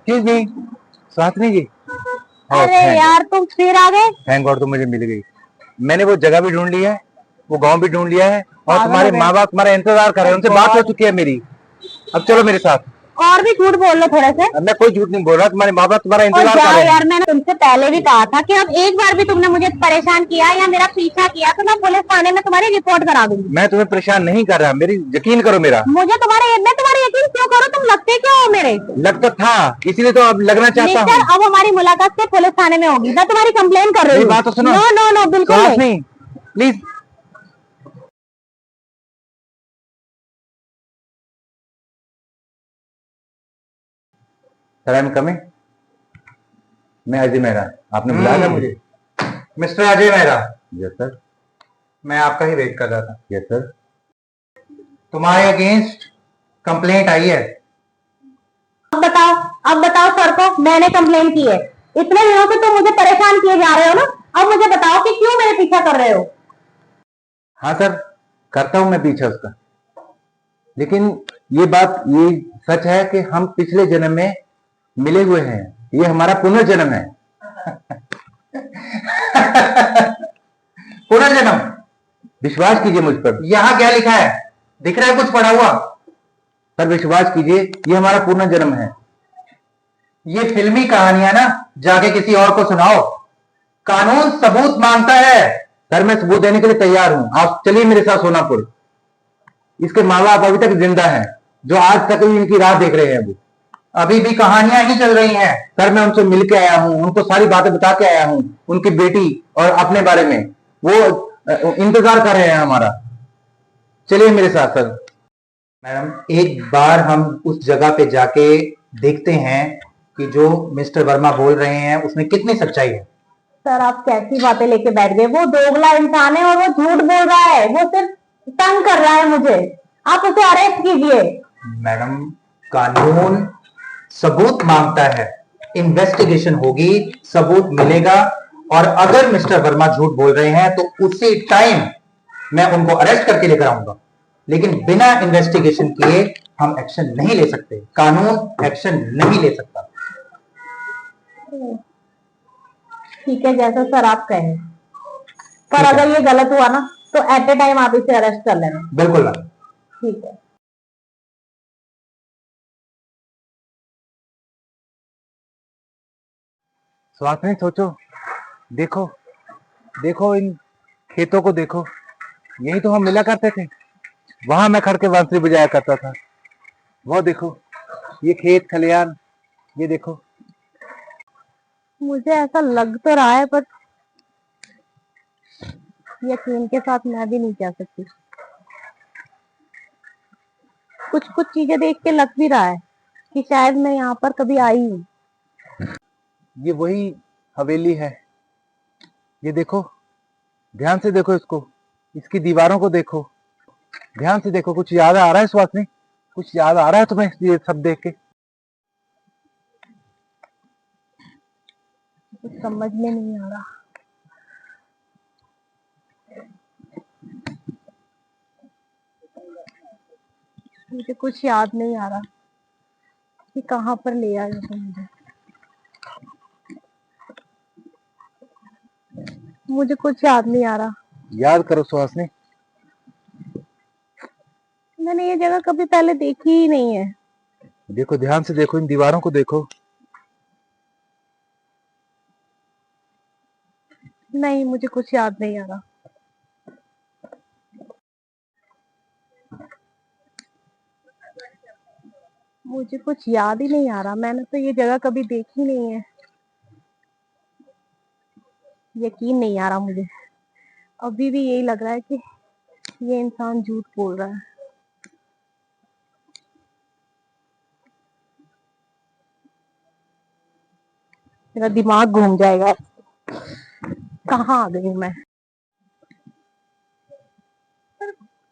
Excuse me, Suhasini जी। अरे यार तुम फिर आ गए। थैंक गॉड तुम मुझे मिल गई। मैंने वो जगह भी ढूंढ लिया है, वो गांव भी ढूंढ लिया है, और पागल तुम्हारे हो गए। माँ बाप तुम्हारा इंतजार कर रहे हैं, उनसे बात हो चुकी है मेरी। अब चलो मेरे साथ। और भी झूठ बोल लो थोड़े से। अब मैं कोई झूठ नहीं बोल रहा, तुम्हारे माँ बाप तुम्हारा और इंतजार कर जाओ रहे हैं। यार, मैंने तुमसे पहले भी कहा था कि अब एक बार भी तुमने मुझे परेशान किया या मेरा पीछा किया तो मैं पुलिस थाने में तुम्हारी रिपोर्ट करा दूंगी। मैं तुम्हें परेशान नहीं कर रहा, मेरी यकीन करो मेरा। मुझे मैं तुम्हारी यकीन क्यों करूँ? तुम लगते क्यों हो मेरे? लगता था, इसीलिए तो अब लगना चाहता मिस्टर, हूँ। अब हमारी मुलाकात से पुलिस थाने में होगी। मैं तुम्हारी कंप्लेन कर रही मेरी हूँ। बात तो सुनो। नो नो नो, बिल्कुल नहीं। नहीं, please. Sir I am coming. मैं अजय मेहरा, आपने बुलाया था मुझे। Mister Ajay Mehra, yes sir. मैं आपका ही वेट कर रहा था। Yes sir. तुम्हारे अगेंस्ट कंप्लेंट आई है। अब बताओ सर को, मैंने कंप्लेन की है। इतने दिनों से तुम मुझे परेशान किए जा रहे हो ना, अब मुझे बताओ कि क्यों मेरे पीछा कर रहे हो? हाँ सर, करता हूं मैं पीछा उसका, लेकिन ये सच है कि हम पिछले जन्म में मिले हुए हैं। ये हमारा पुनर्जन्म है। पुनर्जन्म? विश्वास कीजिए मुझ पर। यहाँ क्या लिखा है? दिख रहा है कुछ पढ़ा हुआ? सर विश्वास कीजिए, ये हमारा पुनर्जन्म है। ये फिल्मी कहानियां ना, जाके किसी और को सुनाओ। कानून सबूत मांगता है। सर मैं सबूत देने के लिए तैयार हूं, आप चलिए मेरे साथ सोनापुर। इसके माँ बाप अभी तक जिंदा हैं, जो आज तक इनकी राह देख रहे हैं। अभी भी कहानियां ही चल रही हैं। सर मैं उनसे मिल के आया हूँ, उनको सारी बातें बता के आया हूँ, उनकी बेटी और अपने बारे में। वो इंतजार कर रहे हैं हमारा। चलिए मेरे साथ सर। मैडम, एक बार हम उस जगह पे जाके देखते हैं कि जो मिस्टर वर्मा बोल रहे हैं उसमें कितनी सच्चाई है। सर आप कैसी बातें लेके बैठ गए? वो दोगला इंसान है और वो झूठ बोल रहा है। वो सिर्फ तंग कर रहा है मुझे। आप उसे अरेस्ट कीजिए। मैडम, कानून सबूत मांगता है। इन्वेस्टिगेशन होगी, सबूत मिलेगा, और अगर मिस्टर वर्मा झूठ बोल रहे हैं तो उसी टाइम मैं उनको अरेस्ट करके लेकर आऊंगा। लेकिन बिना इन्वेस्टिगेशन किए हम एक्शन नहीं ले सकते। कानून एक्शन नहीं ले सकता। ठीक है, जैसा सर आप कहें। पर अगर ये गलत हुआ ना तो एट ए टाइम आप इसे अरेस्ट कर लेना। बिल्कुल मैम। ठीक है। सुहासिनी सोचो, देखो देखो इन खेतों को देखो, यही तो हम मिला करते थे। वहां मैं खड़ के बांसुरी बजाया करता था। वो देखो, ये खेत खलियान, ये देखो। मुझे ऐसा लग तो रहा है, पर यकीन के साथ मैं भी नहीं कह सकती। कुछ कुछ चीजें देख के लग भी रहा है कि शायद मैं यहाँ पर कभी आई हूँ। ये वही हवेली है। ये देखो, ध्यान से देखो इसको, इसकी दीवारों को देखो, ध्यान से देखो। कुछ याद आ रहा है सुहासिनी? कुछ याद आ रहा है तुम्हें ये सब देख के? कुछ समझ में नहीं आ रहा। मुझे कुछ याद नहीं आ रहा कि कहाँ पर ले आए थे मुझे। मुझे कुछ याद नहीं आ रहा। याद करो सुहासिनी। मैंने ये जगह कभी पहले देखी ही नहीं है। देखो, ध्यान से देखो, इन दीवारों को देखो। नहीं, मुझे कुछ याद नहीं आ रहा। मुझे कुछ याद ही नहीं आ रहा। मैंने तो ये जगह कभी देखी नहीं है। यकीन नहीं आ रहा मुझे। अभी भी यही लग रहा है कि ये इंसान झूठ बोल रहा है। मेरा दिमाग घूम जाएगा। कहाँ आ गई हूँ मैं?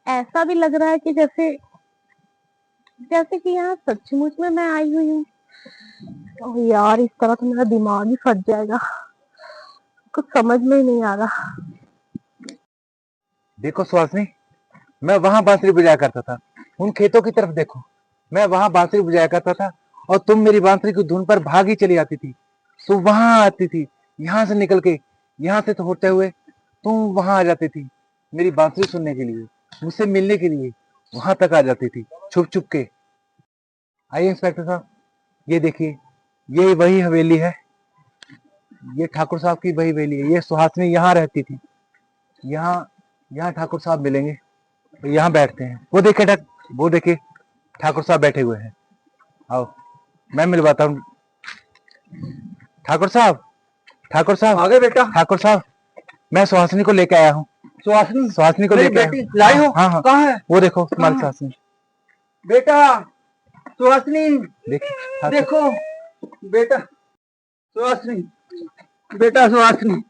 ऐसा भी लग रहा है कि जैसे जैसे कि यहाँ सचमुच में मैं आई हुई हूँ। ओह यार, इस तरह तो मेरा दिमाग ही फट जाएगा। कुछ समझ में ही नहीं आ रहा। देखो सुहासिनी, मैं वहां बांसुरी बजाया करता था। उन खेतों की तरफ देखो, मैं वहां बांसुरी बजाया करता था। और तुम मेरी बांसुरी की धुन पर भागी चली आती थी। सुबह वहां आती थी, यहाँ से निकल के, यहाँ से तो होते हुए तुम वहां आ जाती थी मेरी बांसुरी सुनने के लिए, मुझसे मिलने के लिए वहां तक आ जाती थी छुप छुप के। आइए इंस्पेक्टर साहब, ये देखिए, ये वही हवेली है, ये ठाकुर साहब की वही हवेली है। ये सुहासिनी यहाँ रहती थी। यहाँ यहाँ ठाकुर साहब मिलेंगे तो यहाँ बैठते हैं। वो देखिए ठाकुर साहब बैठे हुए हैं। आओ मैं मिलवाता हूँ। ठाकुर साहब, ठाकुर साहब, आगे बेटा। ठाकुर साहब, मैं सुहासिनी को लेके आया हूँ। सुहासिनी को मेरी लेके बेटी लाई हो? हाँ हाँ, कहाँ है वो देखो तुम्हारी सुहासिनी। बेटा? सुहासिनी देखिए देखो बेटा, सुहासिनी, बेटा सुहासिनी,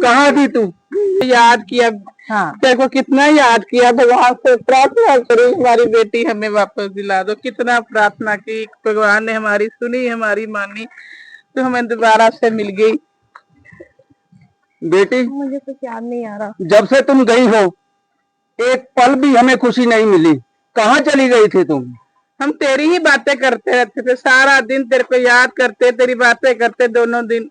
कहाँ थी तू? याद किया। हाँ। तेरे को कितना याद किया, भगवान से प्रार्थना करो हमारी बेटी हमें वापस दिला दो। कितना प्रार्थना की, भगवान ने हमारी सुनी, हमारी मानी, तो हमें दोबारा से मिल गई। बेटी मुझे कुछ याद नहीं आ रहा। जब से तुम गई हो एक पल भी हमें खुशी नहीं मिली। कहाँ चली गई थी तुम? हम तेरी ही बातें करते रहते थे, सारा दिन तेरे को याद करते, तेरी बातें करते दोनों दिन।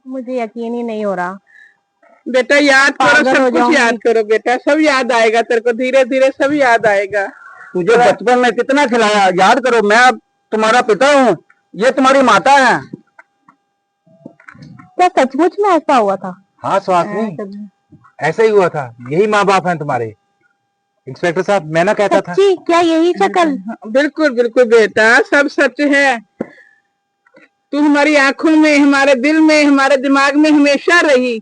मुझे यकीन ही नहीं हो रहा। बेटा याद करो, पागल हो सब कुछ जाऊंगी। याद करो बेटा, सब याद आएगा तेरे को, धीरे धीरे सब याद आएगा। तुझे बचपन में कितना खिलाया, याद करो। मैं अब तुम्हारा पिता हूँ, ये तुम्हारी माता है। क्या सचमुच में ऐसा हुआ था? हाँ सुहासिनी, ऐसा ही हुआ था। यही माँ बाप हैं तुम्हारे। इंस्पेक्टर साहब, मैं ना कहता था। सच्ची? क्या यही शक्ल? बिल्कुल बिल्कुल बेटा, सब सच है। तू हमारी आंखों में, हमारे दिल में, हमारे दिमाग में हमेशा रही,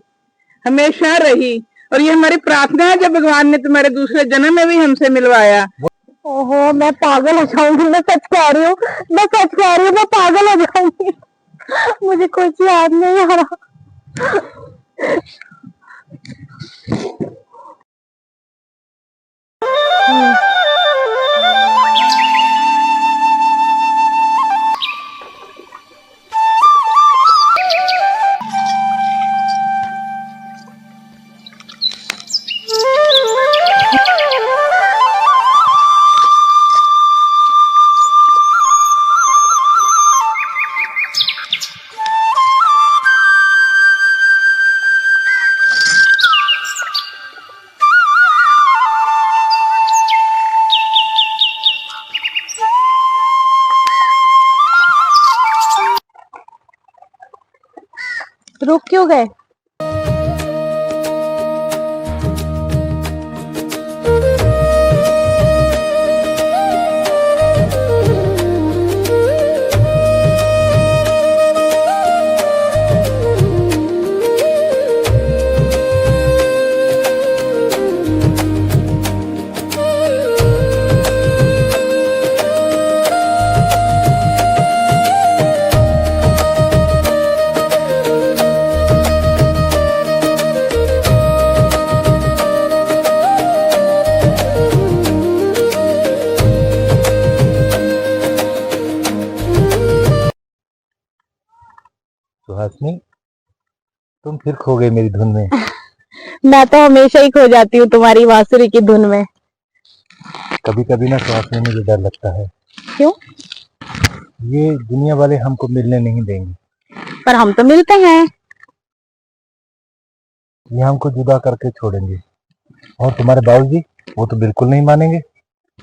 हमेशा रही। और ये हमारी प्रार्थना है, जब भगवान ने तुम्हारे दूसरे जन्म में भी हमसे मिलवाया। ओहो, मैं पागल हो जाऊंगी। मैं सच कह रही हूँ, मैं सच कह रही हूँ, मैं पागल हो जाऊंगी। मुझे कुछ याद नहीं आ रहा। रुक क्यों गए? सुहासिनी, तुम फिर खो गई मेरी धुन में। मैं तो हमेशा ही खो जाती हूँ तुम्हारी बांसुरी की धुन में। कभी कभी ना सुहासिनी, मुझे डर लगता है। क्यों? ये दुनिया वाले हमको मिलने नहीं देंगे। पर हम तो मिलते हैं। ये हमको जुदा करके छोड़ेंगे। और तुम्हारे बाबूजी, वो तो बिल्कुल नहीं मानेंगे।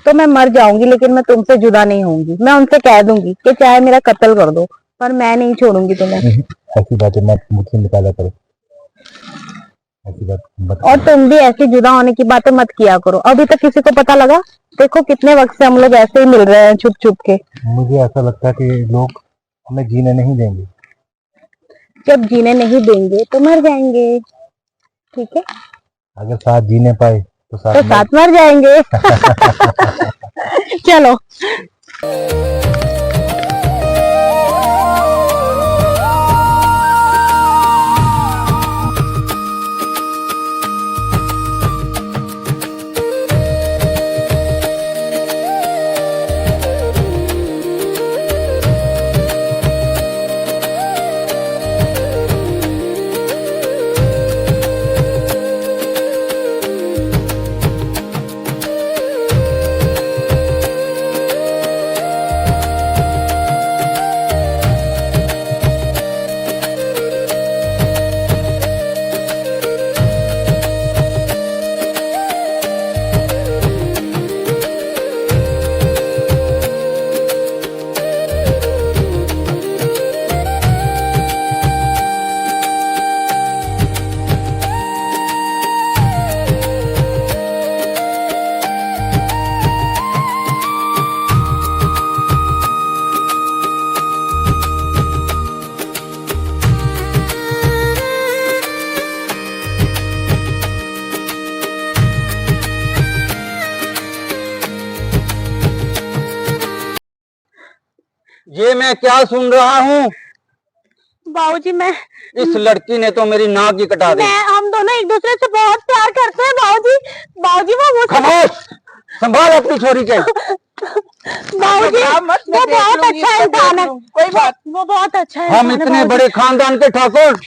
तो मैं मर जाऊंगी, लेकिन मैं तुमसे जुदा नहीं होंगी। मैं उनसे कह दूंगी कि चाहे मेरा कत्ल कर दो, पर मैं नहीं छोड़ूंगी तुम्हें। ऐसी बातें मत मुझसे निकाला करो, ऐसी बात मत। और तुम भी ऐसी जुदा होने की बातें मत किया करो। अभी तक किसी को पता लगा? देखो कितने वक्त से हम लोग ऐसे ही मिल रहे हैं छुप छुप के। मुझे ऐसा लगता है कि लोग हमें जीने नहीं देंगे। जब जीने नहीं देंगे तो मर जाएंगे, ठीक है? अगर साथ जीने पाए तो तो साथ मर जाएंगे। चलो। ये मैं क्या सुन रहा हूँ? बाबूजी मैं इस लड़की ने तो मेरी नाक ही कटा दी। हम दोनों एक दूसरे से बहुत प्यार करते हैं बाबूजी। बाबूजी वो मुझसे खामोश, संभाल अपनी छोरी के। बाबूजी वो बहुत अच्छा इंसान है। कोई बात, वो बहुत अच्छा है। हम इतने बड़े खानदान के ठाकुर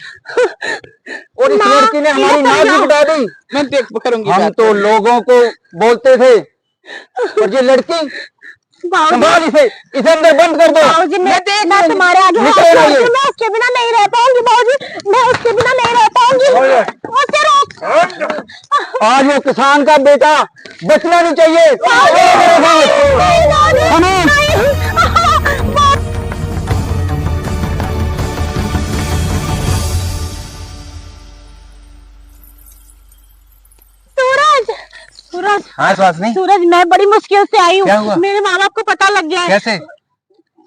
और इस लड़की ने हमारी नाक ही कटा दी। मैं देख करूंगी। हम तो लोगों को बोलते थे, और ये लड़की, संभाल इसे अंदर बंद कर दो। बाबूजी मैं तुम्हारे आगे हाथ निकल जोड़ती आइए। हूँ, मैं उसके बिना नहीं रह पाऊंगी बाबूजी। मैं उसके बिना नहीं रह पाऊंगी। उसे रोक। आज वो किसान का बेटा बचना नहीं चाहिए। सूरज, सूरज, हाँ सुहासिनी, सूरज मैं बड़ी मुश्किल से आई क्या हुआ? हूँ। मेरे माँ बाप को पता लग गया है। कैसे?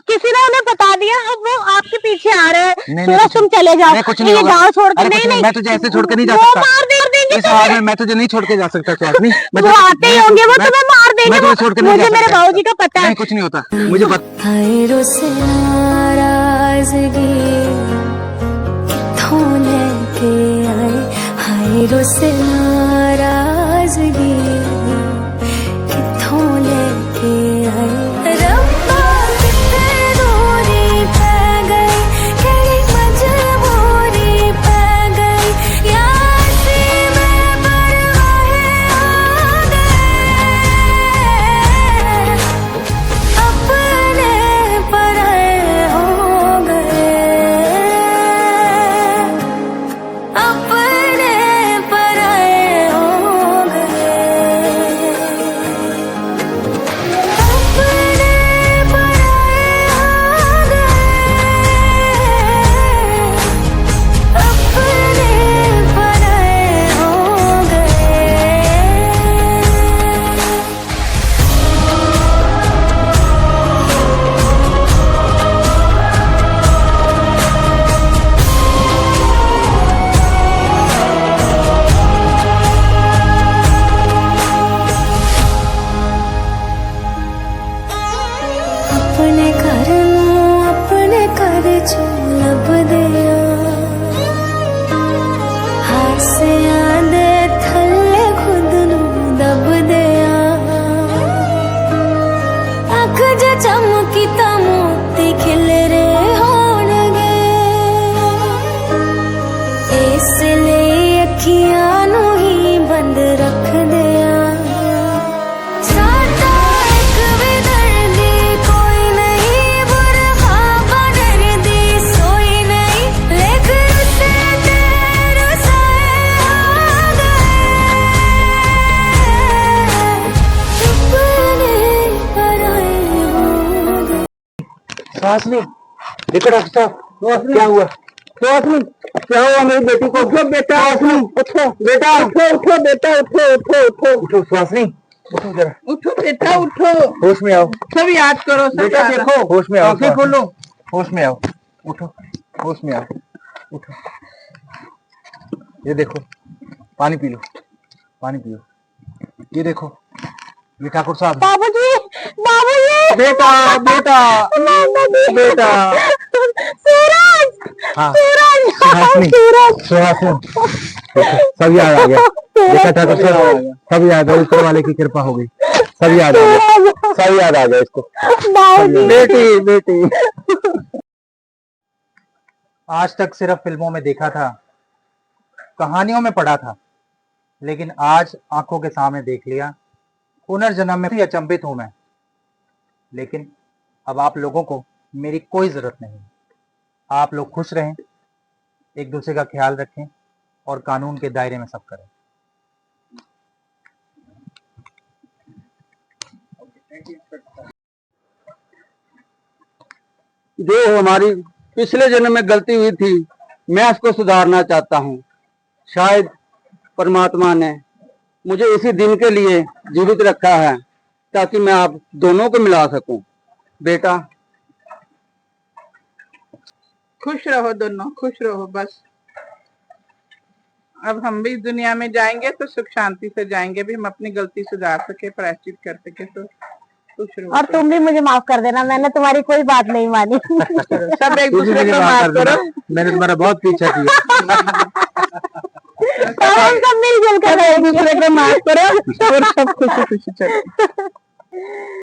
किसी ने उन्हें बता दिया, अब वो आपके पीछे आ रहे हैं। नहीं, सूरज तुम चले जाओ। नहीं, कुछ नहीं ये होगा। गाँव छोड़ के अरे कुछ नहीं नहीं, नहीं मैं तुझे ऐसे छोड़ के नहीं जा वो सकता। मार देंगे इस हाल में मैं तुझे नहीं छोड़ के जा सकता सुहासिनी। वो आते ही होंगे, वो तुम्हें मार देंगे। मैं तुझे छोड़ के नहीं मुझे जा मेरे सकता। बाबूजी का पता है। नहीं, कुछ नहीं होता, मुझे पता। हायरों से नाराज़गी कित्थों लेके आए, हायरों से नाराज़गी कित्थों लेके आए। रब्बा कित्थे दूरी पै गई, केड़ी मजबूरी पै गई, यासी में परवाहे आ गए, अपने पराए हो गए, अपने पराए हो गए, अपने पराए हो गए, अपने पराए हो गए। अपने घर नूं अपने घर चों लभदे आ, हासियां दे थल्ले खुद नूं दबदे आ, अख जे चमकी तां मोती खिलरे होणगे, इस ਲਈ ਅੱਖੀਆਂ ਨੂੰ ਹੀ ਬੰਦ ਰੱਖਦੇ ਆ। साडा एक भी दर्दी कोई नहीं, बुरखा बदरदी सोई नहीं, लेकिन उसे तेरे साए आ गए, अपने पराए हो गए। सुहासिनी, देखो डॉक्टर साहब, क्या हुआ? सुहासिनी, क्या हुआ मेरी बेटी को? उठो बेटा, उठो बेटा, उठो उठो बेटा, उठो उठो उठो उठो सुहासिनी, उठो जरा, उठो बेटा उठो, होश में आओ। सब याद करो। सब बेटा याद। देखो, होश में आओ, आंखें खोलो। होश में आओ, उठो, होश में आओ, उठो। ये देखो, पानी पी लो, पानी पियो। ये देखो, ये ठाकुर साहब। बाबूजी, बाबूजी, बेटा बेटा बेटा, सूरज, हाँ सूरज, सुहासिनी, सूरज, सुहासिनी, देखो, सब याद आ गया। देखा ठाकुर साहब, सब याद है, ऊपर वाले की कृपा हो गई, सब याद आ गया, सब याद आ गया इसको। बाबूजी। बेटी बेटी। आज तक सिर्फ फिल्मों में देखा था, कहानियों में पढ़ा था, लेकिन आज आंखों के सामने देख लिया। पुनर्जन्म में भी अचंभित हूं मैं, लेकिन अब आप लोगों को मेरी कोई जरूरत नहीं। आप लोग खुश रहें, एक दूसरे का ख्याल रखें और कानून के दायरे में सब करें। जो हमारी पिछले जन्म में गलती हुई थी, मैं उसको सुधारना चाहता हूँ। शायद परमात्मा ने मुझे इसी दिन के लिए जीवित रखा है, ताकि मैं आप दोनों को मिला सकूं। बेटा खुश रहो दोनों, खुश रहो बस। अब हम भी इस दुनिया में जाएंगे तो सुख शांति से जाएंगे, भी हम अपनी गलती सुधार सके, प्रायश्चित कर सके। तो खुश रहो। और तुम भी मुझे माफ कर देना, मैंने तुम्हारी कोई बात नहीं मानी। सब एक तुम भी दूसरे मुझे को माफ माफ कर देना, करो। मैंने तुम्हारा बहुत पीछा किया। और हम सब मिलजुल कर एक दूसरे को माफ करो और सब खुशी खुशी चलो।